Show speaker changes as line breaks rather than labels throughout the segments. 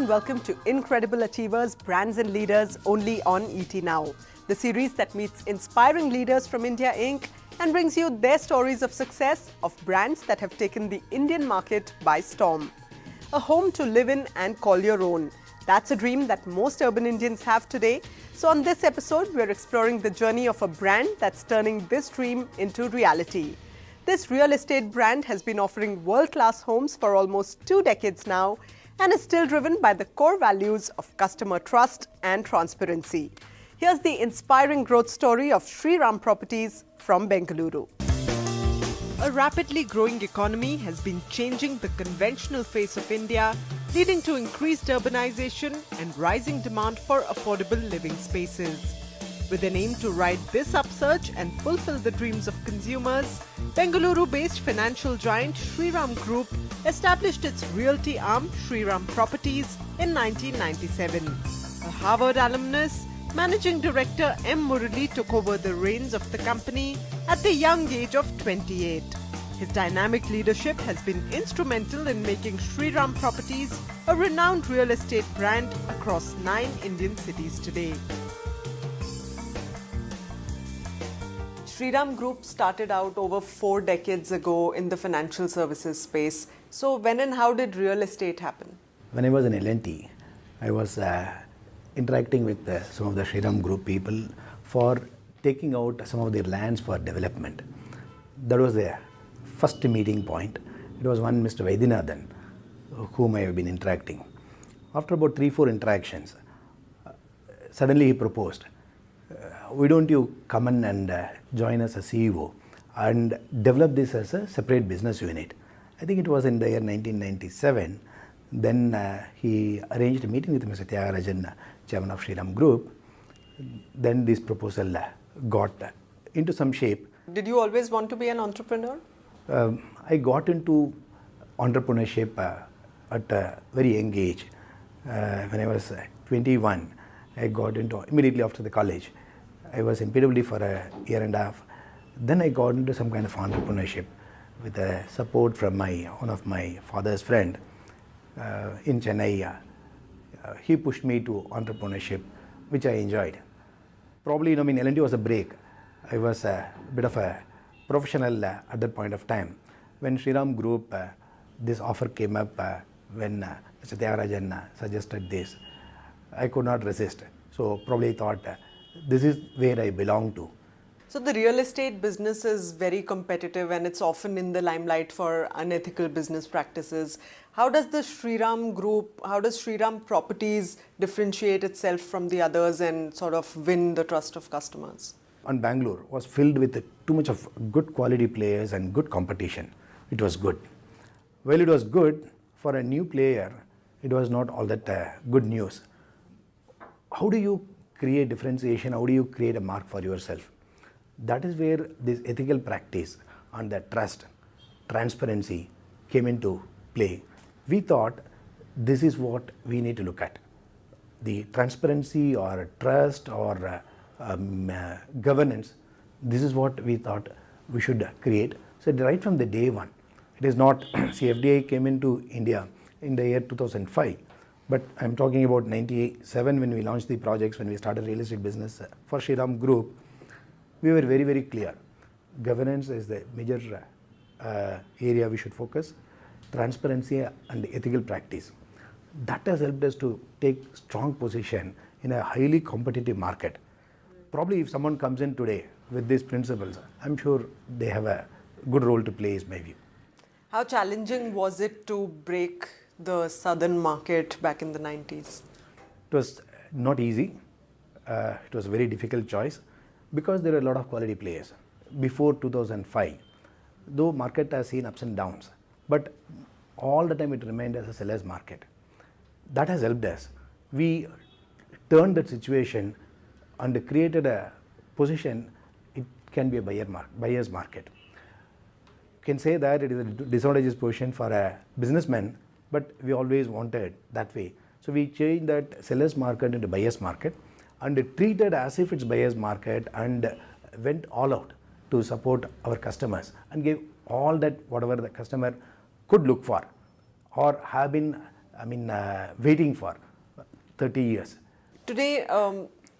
and welcome to Incredible Achievers, Brands and Leaders only on ET Now, the series that meets inspiring leaders from India Inc. and brings you their stories of success of brands that have taken the Indian market by storm. A home to live in and call your own. That's a dream that most urban Indians have today. So on this episode, we're exploring the journey of a brand that's turning this dream into reality. This real estate brand has been offering world-class homes for almost 2 decades now and is still driven by the core values of customer trust and transparency. Here's the inspiring growth story of Shriram Properties from Bengaluru. A rapidly growing economy has been changing the conventional face of India, leading to increased urbanization and rising demand for affordable living spaces. With an aim to ride this upsurge and fulfill the dreams of consumers, Bengaluru-based financial giant Shriram Group established its realty arm Shriram Properties in 1997. A Harvard alumnus, Managing Director M. Murali took over the reins of the company at the young age of 28. His dynamic leadership has been instrumental in making Shriram Properties a renowned real estate brand across 9 Indian cities today. Shriram Group started out over 4 decades ago in the financial services space. So when and how did real estate happen?
When I was in L&T, I was interacting with some of the Shriram Group people for taking out some of their lands for development. That was the first meeting point. It was one Mr. Vaidyanathan, whom I have been interacting. After about 3-4 interactions, suddenly he proposed, why don't you come in and join us as CEO and develop this as a separate business unit. I think it was in the year 1997. Then he arranged a meeting with Mr. Tyagarajan, chairman of Shriram Group. Then this proposal got into some shape.
Did you always want to be an entrepreneur?
I got into entrepreneurship at a very young age. When I was 21, I got into immediately after the college. I was in PWD for a year and a half. Then I got into some kind of entrepreneurship with support from one of my father's friend in Chennai. He pushed me to entrepreneurship, which I enjoyed. Probably, L&T was a break. I was a bit of a professional at that point of time. When Shriram Group, this offer came up when Mr. Tyagarajan suggested this, I could not resist. So probably thought, this is where I belong to.
So the real estate business is very competitive and it's often in the limelight for unethical business practices. How does the Shriram Group, how does Shriram Properties differentiate itself from the others and sort of win the trust of customers?
And Bangalore was filled with too much of good quality players and good competition. It was good. Well, it was good for a new player. It was not all that good news. How do you create differentiation? How do you create a mark for yourself? That is where this ethical practice and the trust, transparency came into play. We thought this is what we need to look at. The transparency or trust or governance, this is what we thought we should create. So right from the day one, it is not, FDI came into India in the year 2005. But I'm talking about 97 when we launched the projects, when we started real estate business for Shriram Group. We were very, very clear. Governance is the major area we should focus. Transparency and ethical practice. That has helped us to take strong position in a highly competitive market. Probably if someone comes in today with these principles, I'm sure they have a good role to play is my view.
How challenging was it to break the southern market back in the 90s?
It was not easy. It was a very difficult choice because there are a lot of quality players. Before 2005, though market has seen ups and downs, but all the time it remained as a seller's market. That has helped us. We turned that situation and created a position, it can be a buyer's market. You can say that it is a disadvantageous position for a businessman, but we always wanted that way. So we changed that seller's market into buyer's market and treated as if it's buyer's market and went all out to support our customers and gave all that whatever the customer could look for or have been waiting for 30 years.
Today,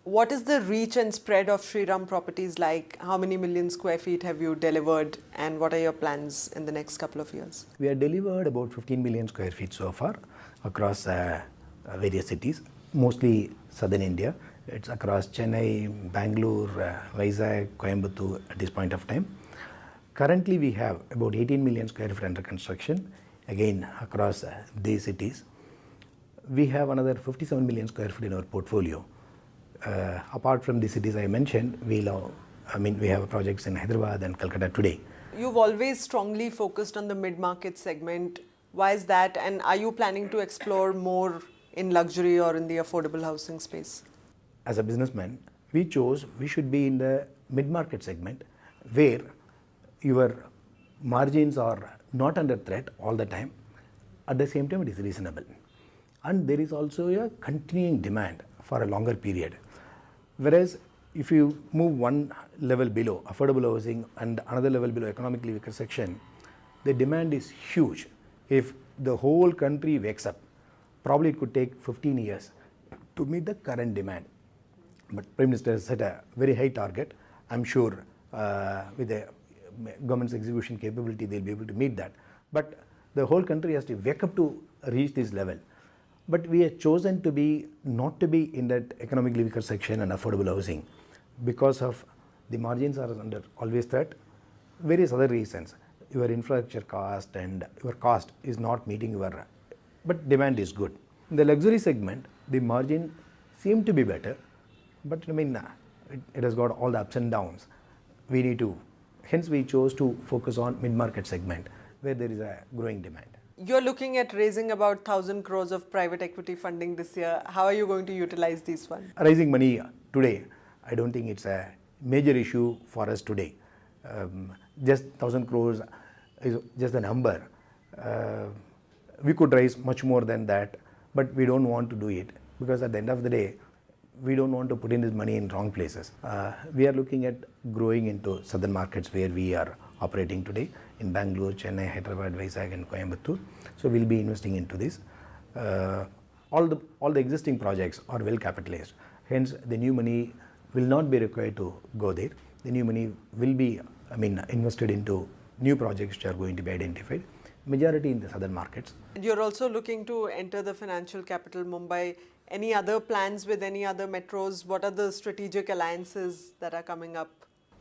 what is the reach and spread of Shriram properties like? How many million square feet have you delivered, and what are your plans in the next couple of years?
We have delivered about 15 million square feet so far across various cities, mostly southern India. It's across Chennai, Bangalore, Vizag, Coimbatore at this point of time. Currently, we have about 18 million square feet under construction, again across these cities. We have another 57 million square feet in our portfolio. Apart from the cities I mentioned, we have projects in Hyderabad and Calcutta today.
You've always strongly focused on the mid-market segment. Why is that? And are you planning to explore more in luxury or in the affordable housing space?
As a businessman, we chose we should be in the mid-market segment where your margins are not under threat all the time. At the same time, it is reasonable. And there is also a continuing demand for a longer period. Whereas if you move one level below affordable housing and another level below economically weaker section, the demand is huge. If the whole country wakes up, probably it could take 15 years to meet the current demand. But Prime Minister has set a very high target. I'm sure with the government's execution capability, they'll be able to meet that. But the whole country has to wake up to reach this level. But we have chosen to be not to be in that economically weaker section and affordable housing because of the margins are under always threat. Various other reasons. Your infrastructure cost and your cost is not meeting your, but demand is good. In the luxury segment, the margin seemed to be better, but it has got all the ups and downs. Hence we chose to focus on mid-market segment where there is a growing demand.
You're looking at raising about 1,000 crores of private equity funding this year. How are you going to utilize these funds?
Raising money today, I don't think it's a major issue for us today. Just 1,000 crores is just a number. We could raise much more than that, but we don't want to do it because at the end of the day, we don't want to put in this money in wrong places. We are looking at growing into southern markets where we are operating today in Bangalore, Chennai, Hyderabad, Vizag and Coimbatore. So we'll be investing into this. All the existing projects are well capitalized. Hence the new money will not be required to go there. The new money will be invested into new projects which are going to be identified. Majority in the southern markets.
You're also looking to enter the financial capital Mumbai. Any other plans with any other metros? What are the strategic alliances that are coming up?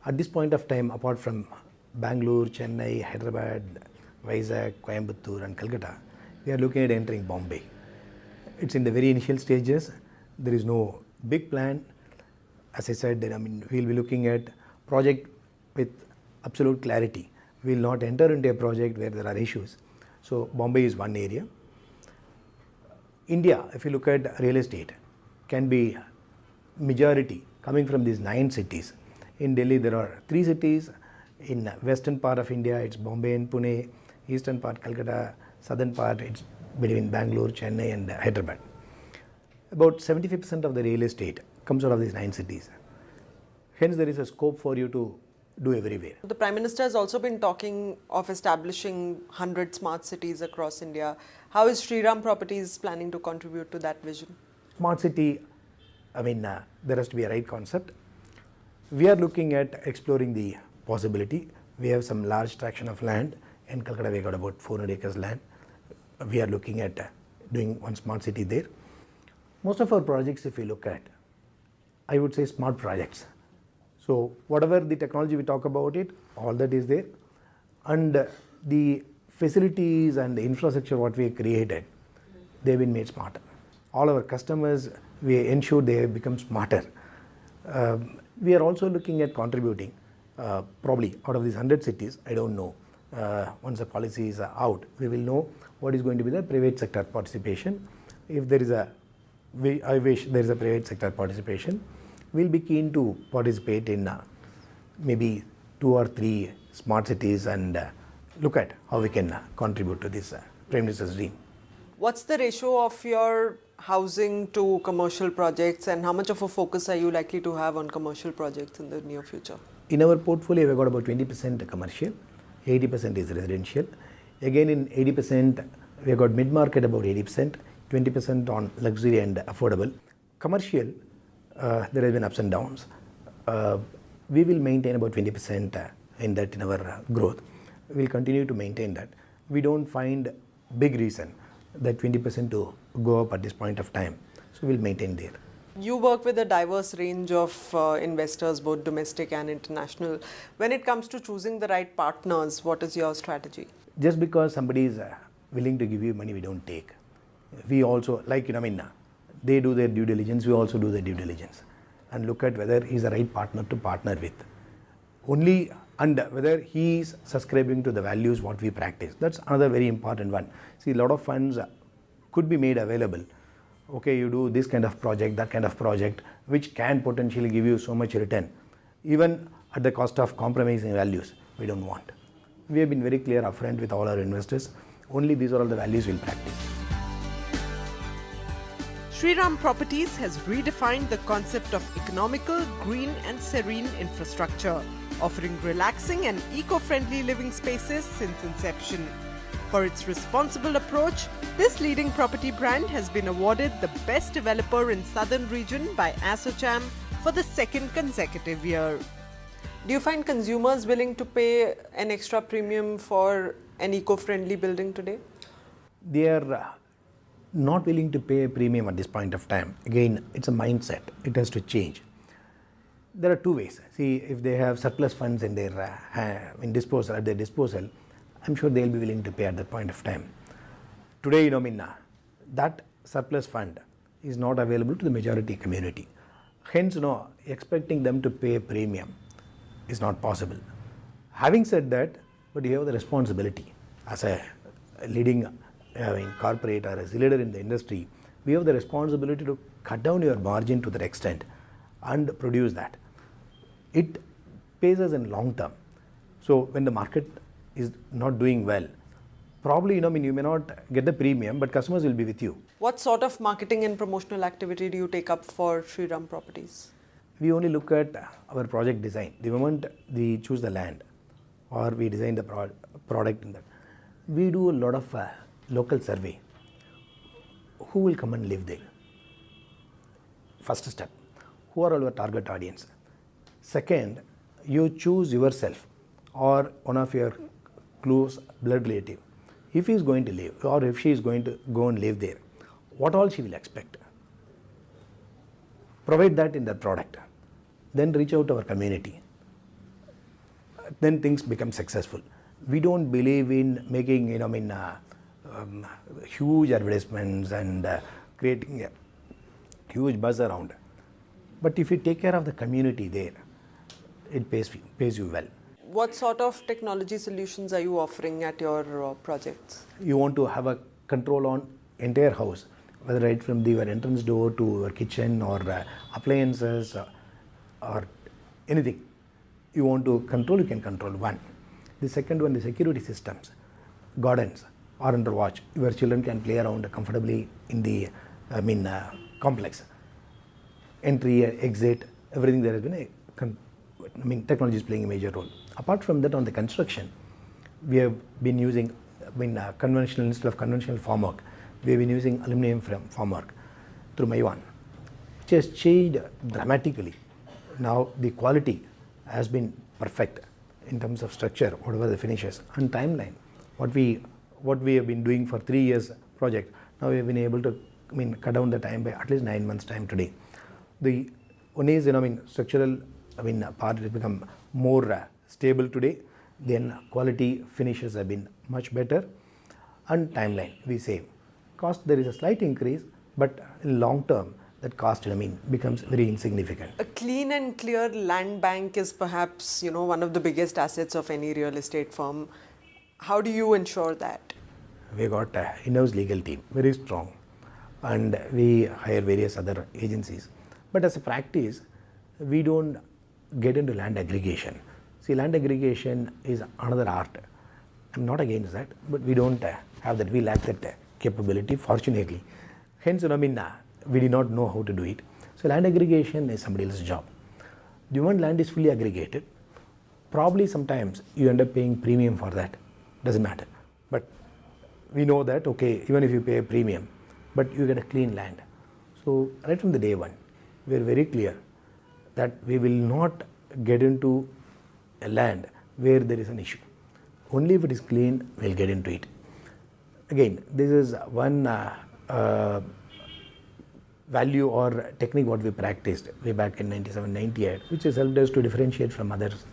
At this point of time, apart from Bangalore, Chennai, Hyderabad, Vizag, Coimbatore and Calcutta, we are looking at entering Bombay. It's in the very initial stages. There is no big plan. As I said, we'll be looking at project with absolute clarity. We will not enter into a project where there are issues. So Bombay is one area. India, if you look at real estate, can be majority coming from these 9 cities. In Delhi, there are 3 cities. In western part of India, it's Bombay and Pune. Eastern part, Calcutta. Southern part, it's between Bangalore, Chennai and Hyderabad. About 75% of the real estate comes out of these 9 cities. Hence, there is a scope for you to do everywhere.
The Prime Minister has also been talking of establishing 100 smart cities across India. How is Shriram Properties planning to contribute to that vision?
Smart city, there has to be a right concept. We are looking at exploring the possibility. We have some large traction of land. In Calcutta, we got about 400 acres land. We are looking at doing one smart city there. Most of our projects, if you look at, I would say smart projects. So whatever the technology we talk about it, all that is there. And the facilities and the infrastructure what we have created, they've been made smarter. All our customers, we ensure they have become smarter. We are also looking at contributing, probably out of these 100 cities, I don't know. Once the policy is out, we will know what is going to be the private sector participation. If there is I wish there is a private sector participation. We'll be keen to participate in maybe 2 or 3 smart cities and look at how we can contribute to this Prime Minister's dream.
What's the ratio of your housing to commercial projects, and how much of a focus are you likely to have on commercial projects in the near future?
In our portfolio, we've got about 20% commercial, 80% is residential. Again, in 80%, We have got mid-market about 80%, 20% on luxury and affordable. Commercial, there have been ups and downs. We will maintain about 20% in our growth. We will continue to maintain that. We don't find big reason that 20% to go up at this point of time. So we'll maintain there.
You work with a diverse range of investors, both domestic and international. When it comes to choosing the right partners, what is your strategy?
Just because somebody is willing to give you money, we don't take. We also, like, they do their due diligence, we also do the due diligence and look at whether he's the right partner to partner with. Only, and whether he is subscribing to the values what we practice. That's another very important one. See, a lot of funds could be made available. Okay, you do this kind of project, that kind of project, which can potentially give you so much return, even at the cost of compromising values. We don't want. We have been very clear upfront with all our investors. Only these are all the values we'll practice.
Shriram Properties has redefined the concept of economical, green and serene infrastructure, offering relaxing and eco-friendly living spaces since inception. For its responsible approach, this leading property brand has been awarded the Best Developer in Southern Region by ASSOCHAM for the second consecutive year. Do you find consumers willing to pay an extra premium for an eco-friendly building today?
They are not willing to pay a premium at this point of time. Again, it's a mindset. It has to change. There are two ways. See, if they have surplus funds in their at their disposal, I'm sure they'll be willing to pay at that point of time. Today, that surplus fund is not available to the majority community. Hence, expecting them to pay a premium is not possible. Having said that, but you have the responsibility as a leading corporate or as a leader in the industry, we have the responsibility to cut down your margin to that extent and produce that. It pays us in long term. So when the market is not doing well, probably you may not get the premium, but customers will be with you.
What sort of marketing and promotional activity do you take up for Shriram Properties?
We only look at our project design. The moment we choose the land or we design the product in that, we do a lot of local survey. Who will come and live there? First step. Who are our target audience? Second, you choose yourself or one of your close blood relative. If he is going to live or if she is going to go and live there, what all she will expect? Provide that in the product. Then reach out to our community. Then things become successful. We don't believe in making, huge advertisements and creating a huge buzz around. But if you take care of the community there, it pays you well.
What sort of technology solutions are you offering at your projects?
You want to have a control on entire house, whether right from your entrance door to your kitchen or appliances or anything. You want to control, you can control one. The second one, the security systems, gardens are under watch. Your children can play around comfortably in the complex. Entry, exit, everything there has been technology is playing a major role. Apart from that, on the construction, we have been using conventional, instead of conventional formwork, we have been using aluminum formwork through Maiwan, which has changed dramatically. Now the quality has been perfect in terms of structure, whatever the finishes and timeline. What we have been doing for 3 years project, now we have been able to cut down the time by at least 9 months time today. The one is structural part has become more stable today. Then quality finishes have been much better, and timeline we save. Cost, there is a slight increase, but in long term that cost becomes very insignificant.
A clean and clear land bank is perhaps one of the biggest assets of any real estate firm. How do you ensure that?
We got an in-house legal team, very strong, and we hire various other agencies. But as a practice, we don't get into land aggregation. See, land aggregation is another art. I'm not against that, but we don't have that. We lack that capability, fortunately. Hence, we did not know how to do it. So land aggregation is somebody else's job. The moment land is fully aggregated, probably sometimes you end up paying premium for that. Doesn't matter. But we know that, okay, even if you pay a premium, but you get a clean land. So right from the day one, we are very clear that we will not get into a land where there is an issue. Only if it is clean, we'll get into it. Again, this is one value or technique what we practiced way back in 97, 98, which has helped us to differentiate from others.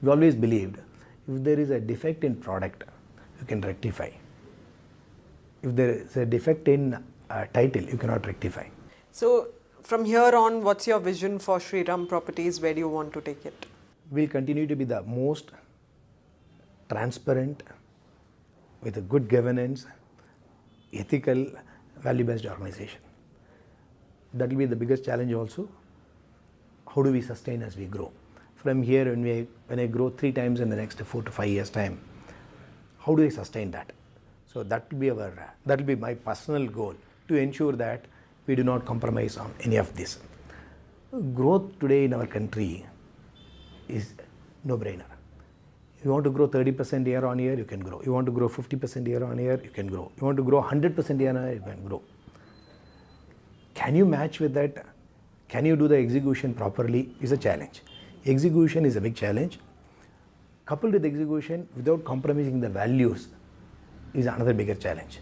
We always believed if there is a defect in product, you can rectify. If there is a defect in title, you cannot rectify.
So from here on, what's your vision for Shriram Properties? Where do you want to take it?
We'll continue to be the most transparent, with a good governance, ethical, value-based organization. That will be the biggest challenge also. How do we sustain as we grow? From here, when I grow 3 times in the next 4 to 5 years' time, how do I sustain that? So that will be my personal goal, to ensure that we do not compromise on any of this. Growth today in our country is no-brainer. You want to grow 30% year on year, you can grow. You want to grow 50% year on year, you can grow. You want to grow 100% year on year, you can grow. Can you match with that? Can you do the execution properly? Is a challenge. Execution is a big challenge. Coupled with execution without compromising the values is another bigger challenge.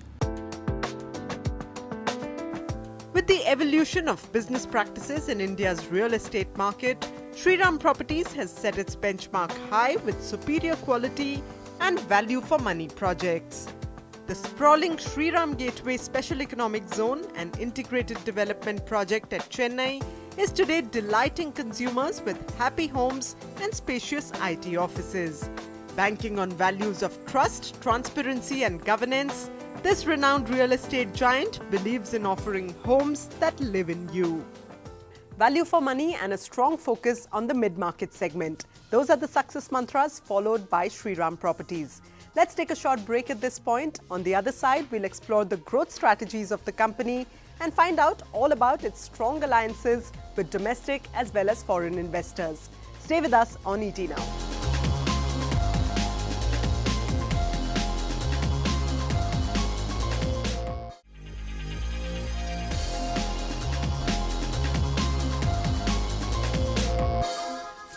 With the evolution of business practices in India's real estate market, Shriram Properties has set its benchmark high with superior quality and value for money projects. The sprawling Shriram Gateway Special Economic Zone and Integrated Development Project at Chennai is today delighting consumers with happy homes and spacious IT offices. Banking on values of trust, transparency and governance, this renowned real estate giant believes in offering homes that live in you. Value for money and a strong focus on the mid-market segment. Those are the success mantras followed by Shriram Properties. Let's take a short break at this point. On the other side, we'll explore the growth strategies of the company and find out all about its strong alliances with domestic as well as foreign investors. Stay with us on ET Now.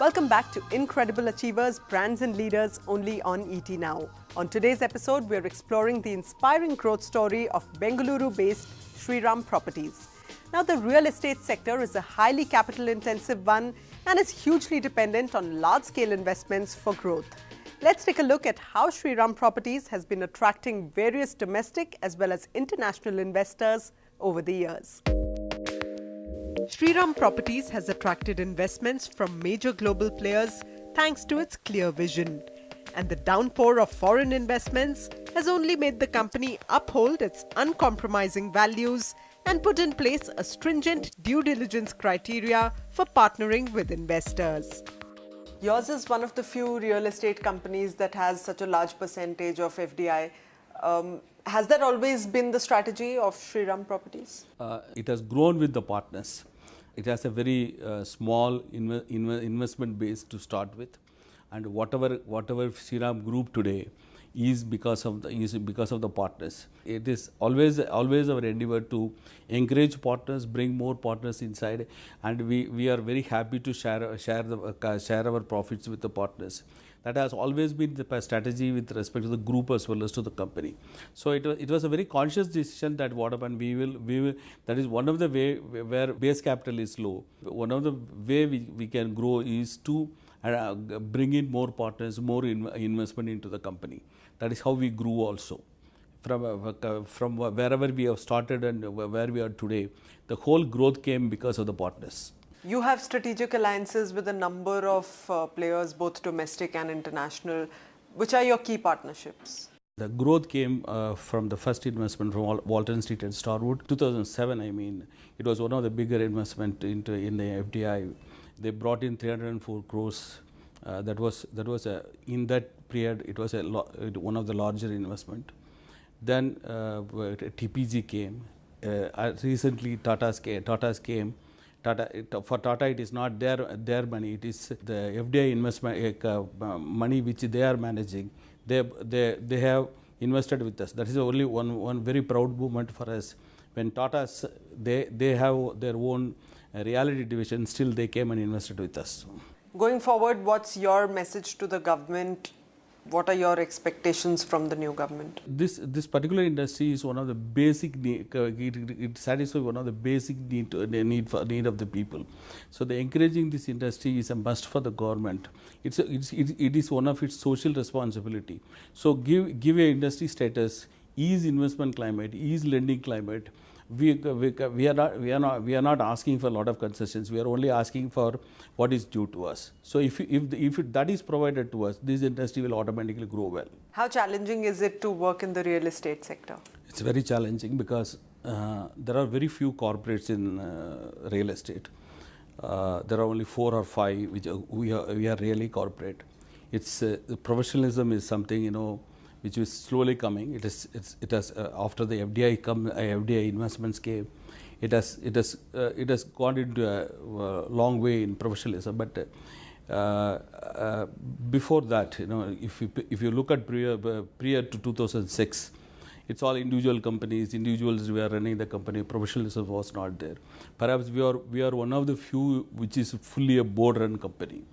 Welcome back to Incredible Achievers, Brands and Leaders only on ET Now. On today's episode, we're exploring the inspiring growth story of Bengaluru-based Shriram Properties. Now, the real estate sector is a highly capital-intensive one and is hugely dependent on large-scale investments for growth. Let's take a look at how Shriram Properties has been attracting various domestic as well as international investors over the years. Shriram Properties has attracted investments from major global players thanks to its clear vision. And the downpour of foreign investments has only made the company uphold its uncompromising values and put in place a stringent due diligence criteria for partnering with investors. Yours is one of the few real estate companies that has such a large percentage of FDI. Has that always been the strategy of Shriram Properties?
It has grown with the partners. It has a very small investment base to start with, and whatever Shriram Group today is because of the partners. It is always our endeavor to encourage partners, bring more partners inside, and we are very happy to share our profits with the partners. That has always been the strategy with respect to the group as well as to the company. So it was a very conscious decision that what happened, we will that is one of the way where base capital is low. One of the way we can grow is to bring in more partners, more investment into the company. That is how we grew also. From wherever we have started and where we are today, the whole growth came because of the partners.
You have strategic alliances with a number of players, both domestic and international. Which are your key partnerships?
The growth came from the first investment from Walton Street and Starwood. 2007, I mean, it was one of the bigger investment in the FDI. They brought in 304 crores. That was in that period, it was one of the larger investment. Then TPG came. Recently, Tata's came. For Tata, it is not their money. It is the FDI investment money which they are managing. They have invested with us. That is only one very proud moment for us. When Tata's, they have their own reality division, still they came and invested with us.
Going forward, what's your message to the government? What are your expectations from the new government?
This particular industry is one of the basic it satisfies one of the basic need of the people. So the encouraging this industry is a must for the government. It is one of its social responsibility. So give a industry status, ease investment climate, ease lending climate. We are not asking for a lot of concessions. We are only asking for what is due to us. So if that is provided to us, this industry will automatically grow well.
How challenging is it to work in the real estate sector?
It's very challenging because there are very few corporates in real estate. There are only 4 or 5 which we are really corporate. It's the professionalism is something which is slowly coming. It has after the FDI investments came, it has gone into a long way in professionalism. But before that, if you look at prior to 2006, it's all individual companies. Individuals were running the company. Professionalism was not there. Perhaps we are one of the few which is fully a board-run company.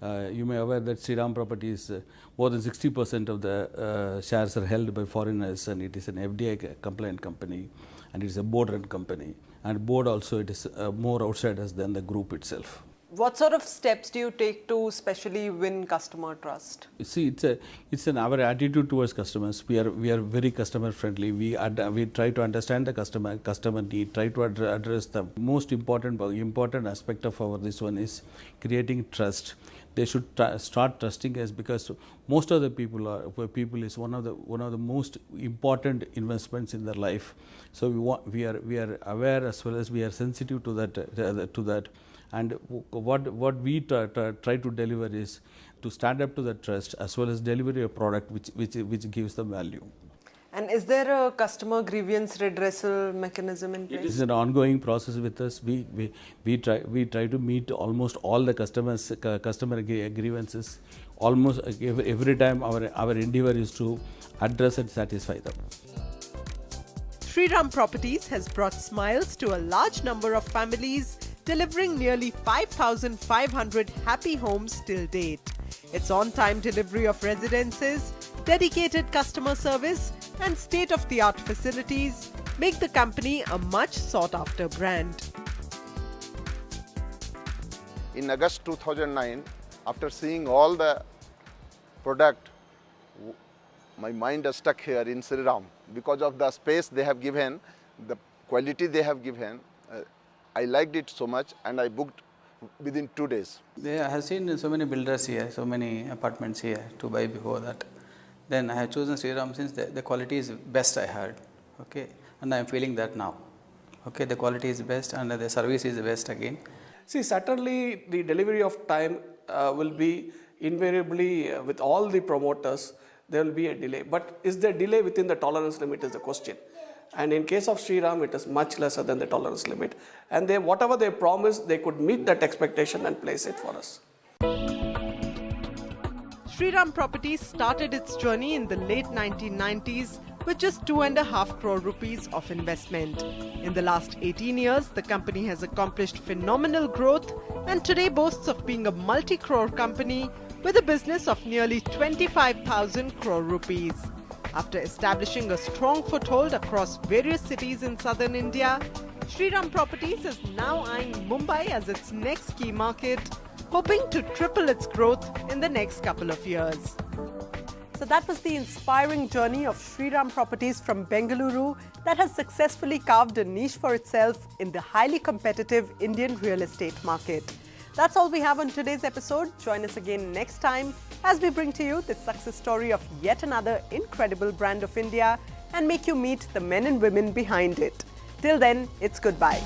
You may be aware that Shriram Properties, more than 60% of the shares are held by foreigners, and it is an FDI compliant company, and it is a board-run company. And board also, it is more outsiders than the group itself.
What sort of steps do you take to especially win customer trust?
You see, our attitude towards customers. We are very customer friendly. We try to understand the customer need, try to address the most important aspect of this one is creating trust. They should start trusting us, because most of the people is one of the most important investments in their life. So we are aware as well as we are sensitive to that. And what we try to deliver is to stand up to the trust as well as deliver a product which gives them value.
And is there a customer grievance redressal mechanism in place?
It is an ongoing process with us. We try to meet almost all the customer grievances. Almost every time our endeavor is to address and satisfy them.
Shriram Properties has brought smiles to a large number of families, delivering nearly 5,500 happy homes till date. Its on-time delivery of residences, dedicated customer service, and state-of-the-art facilities make the company a much sought-after brand.
In August 2009, after seeing all the product, my mind is stuck here in Shriram because of the space they have given, the quality they have given. I liked it so much, and I booked within 2 days.
I have seen so many builders here, so many apartments here to buy before that. Then I have chosen Shriram since the quality is best, I heard. Okay, and I am feeling that now. Okay, the quality is best and the service is best again.
See, certainly the delivery of time will be invariably with all the promoters, there will be a delay. But is there delay within the tolerance limit is the question. And in case of Shriram, it is much lesser than the tolerance limit. And whatever they promised, they could meet that expectation and place it for us.
Shriram Properties started its journey in the late 1990s with just 2.5 crore rupees of investment. In the last 18 years, the company has accomplished phenomenal growth and today boasts of being a multi-crore company with a business of nearly 25,000 crore rupees. After establishing a strong foothold across various cities in southern India, Shriram Properties is now eyeing Mumbai as its next key market, hoping to triple its growth in the next couple of years. So that was the inspiring journey of Shriram Properties from Bengaluru that has successfully carved a niche for itself in the highly competitive Indian real estate market. That's all we have on today's episode. Join us again next time as we bring to you the success story of yet another incredible brand of India and make you meet the men and women behind it. Till then, it's goodbye.